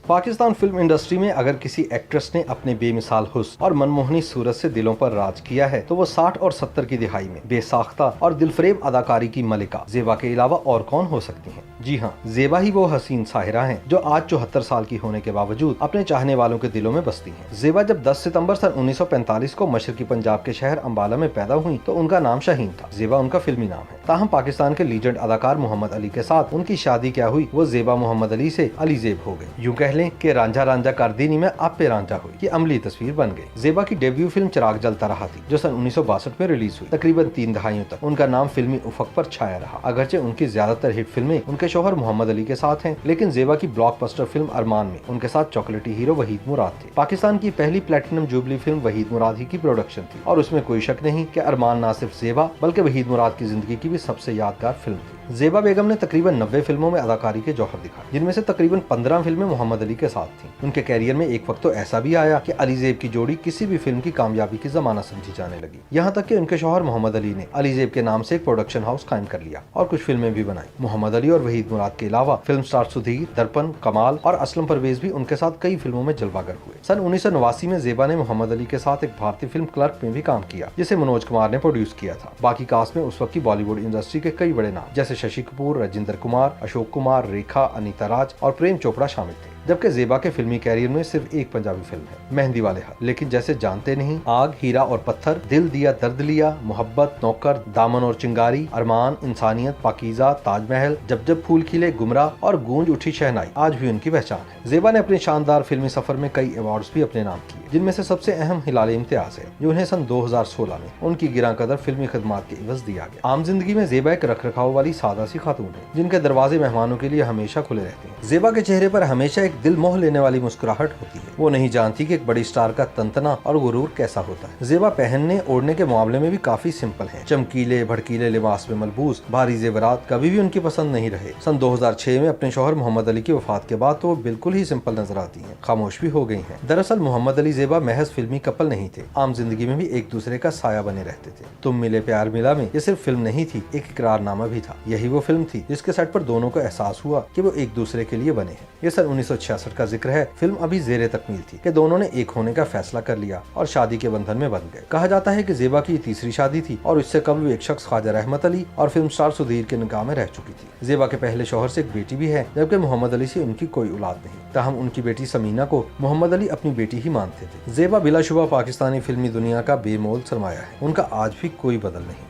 Pakistan film industry में अगर किसी एक्ट्रेस ने अपने बेमिसाल हुस्न और मनमोहनी सूरत से दिलों पर राज किया है तो वो 60 और 70 की दिहाई में बेसाख्ता और दिलफरेब अदाकारी की मलिका जेबा के अलावा और कौन हो सकती हैं। जी हाँ, जेबा ही वो हसीन साहिरा हैं जो आज 74 साल की होने के बावजूद अपने चाहने वालों के दिलों में बसती हैं। जेबा जब 10 सितंबर सन 1945 को मशरकी पंजाब के शहर अम्बाला में पैदा हुई तो उनका नाम शाहीन था। जेबा उनका फिल्मी नाम है। ताहम पाकिस्तान के लीजेंड अदाकार मोहम्मद अली के साथ उनकी शादी क्या हुई, वो जेबा मोहम्मद अली से अली जेब हो गई। यूँ कह लें कि रांझा रांझा कारदीनी में आप पे रांझा हुई की अमली तस्वीर बन गई। जेबा की डेब्यू फिल्म चिराग जलता रहा थी जो सन 1962 में रिलीज हुई। तकरीबन 3 दहाइयों तक उनका नाम फिल्मी उफक पर छाया रहा। अगरचे उनकी ज्यादातर हिट फिल्में उनके शौहर मोहम्मद अली के साथ हैं, लेकिन जेबा की ब्लॉकबस्टर फिल्म अरमान में उनके साथ चॉकलेटी हीरो वहीद मुराद थे। पाकिस्तान की पहली प्लेटिनम जुबली फिल्म वहीद मुराद ही की प्रोडक्शन थी और उसमें कोई शक नहीं कि अरमान ना सिर्फ जेबा बल्कि वहीद मुराद की जिंदगी की भी सबसे यादगार फिल्म थी। जेबा बेगम ने तकरीबन 90 फिल्मों में अदाकारी के जौहर दिखाए, जिनमें से तकरीबन 15 फिल्में मोहम्मद अली के साथ थीं। उनके कैरियर में एक वक्त तो ऐसा भी आया कि अली जेब की जोड़ी किसी भी फिल्म की कामयाबी की जमाना समझी जाने लगी। यहाँ तक कि उनके शौहर मोहम्मद अली ने अली जेब के नाम से एक प्रोडक्शन हाउस कायम कर लिया और कुछ फिल्में भी बनाई। मोहम्मद अली और वहीद मुराद के अलावा फिल्म स्टार सुधीर, दर्पण, कमाल और असलम परवेज भी उनके साथ कई फिल्मों में जलवागर हुए। सन 1989 में जेबा ने मोहम्मद अली के साथ एक भारतीय फिल्म क्लर्क में भी काम किया, जिसे मनोज कुमार ने प्रोड्यूस किया था। बाकी कास्ट में उस वक्त की बॉलीवुड इंडस्ट्री के कई बड़े नाम जैसे शशि कपूर, राजेंद्र कुमार, अशोक कुमार, रेखा, अनीता राज और प्रेम चोपड़ा शामिल थे। जबकि जेबा के फिल्मी कैरियर में सिर्फ एक पंजाबी फिल्म है, मेहंदी वाले हाथ। लेकिन जैसे जानते नहीं, आग, हीरा और पत्थर, दिल दिया दर्द लिया, मोहब्बत, नौकर, दामन और चिंगारी, अरमान, इंसानियत, पाकीज़ा, ताजमहल, जब जब फूल खिले, गुमराह और गूंज उठी शहनाई आज भी उनकी पहचान है। जेबा ने अपने शानदार फिल्मी सफर में कई अवार्ड्स भी अपने नाम किए, जिनमें से सबसे अहम हिलाल इम्तियाज है जो उन्हें सन 2016 में उनकी गिरां कदर फिल्मी खिदमात के इवज दिया गया। आम जिंदगी में जेबा एक रख रखाव वाली सादा सी खातून है जिनके दरवाजे मेहमानों के लिए हमेशा खुले रहते हैं। जेबा के चेहरे पर हमेशा एक दिल मोह लेने वाली मुस्कुराहट होती है। वो नहीं जानती कि एक बड़ी स्टार का तंतना और गुरूर कैसा होता है। जेबा पहनने ओढ़ने के मामले में भी काफी सिंपल है। चमकीले भड़कीले लिबास में मलबूस भारी जेवरात कभी भी उनकी पसंद नहीं रहे। सन 2006 में अपने शौहर मोहम्मद अली की वफात के बाद तो वो बिल्कुल ही सिंपल नजर आती हैं, खामोश भी हो गई हैं। दरअसल मोहम्मद अली जेबा महज फिल्मी कपल नहीं थे, आम जिंदगी में भी एक दूसरे का साया बने रहते थे। तुम मिले प्यार मिला में ये सिर्फ फिल्म नहीं थी, एक इकरारनामा भी था। यही वो फिल्म थी जिसके सेट पर दोनों को एहसास हुआ कि वो एक दूसरे के लिए बने हैं। ये सन 1966 का जिक्र है। फिल्म अभी जेरे तकमील थी कि दोनों ने एक होने का फैसला कर लिया और शादी के बंधन में बंध गए। कहा जाता है कि जेबा की तीसरी शादी थी और इससे कबल एक शख्स ख्वाजा रहमत अली और फिल्म स्टार सुधीर के निकाह में रह चुकी थी। जेबा के पहले शौहर से एक बेटी भी है, जबकि मोहम्मद अली से उनकी कोई औलाद नहीं। ताहम उनकी बेटी समीना को मोहम्मद अली अपनी बेटी ही मानते थे। जेबा बिलाशुबा पाकिस्तानी फिल्मी दुनिया का बेमोल सरमाया है। उनका आज भी कोई बदल नहीं।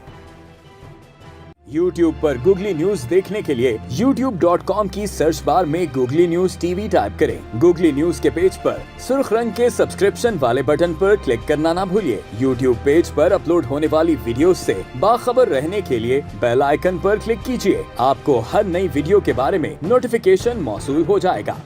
YouTube पर गूगली न्यूज देखने के लिए youtube.com की सर्च बार में गूगली न्यूज टीवी टाइप करें। गूगली न्यूज के पेज पर सुर्ख रंग के सब्सक्रिप्शन वाले बटन पर क्लिक करना ना भूलिए। YouTube पेज पर अपलोड होने वाली वीडियोस से बाखबर रहने के लिए बेल आइकन पर क्लिक कीजिए। आपको हर नई वीडियो के बारे में नोटिफिकेशन मौसूल हो जाएगा।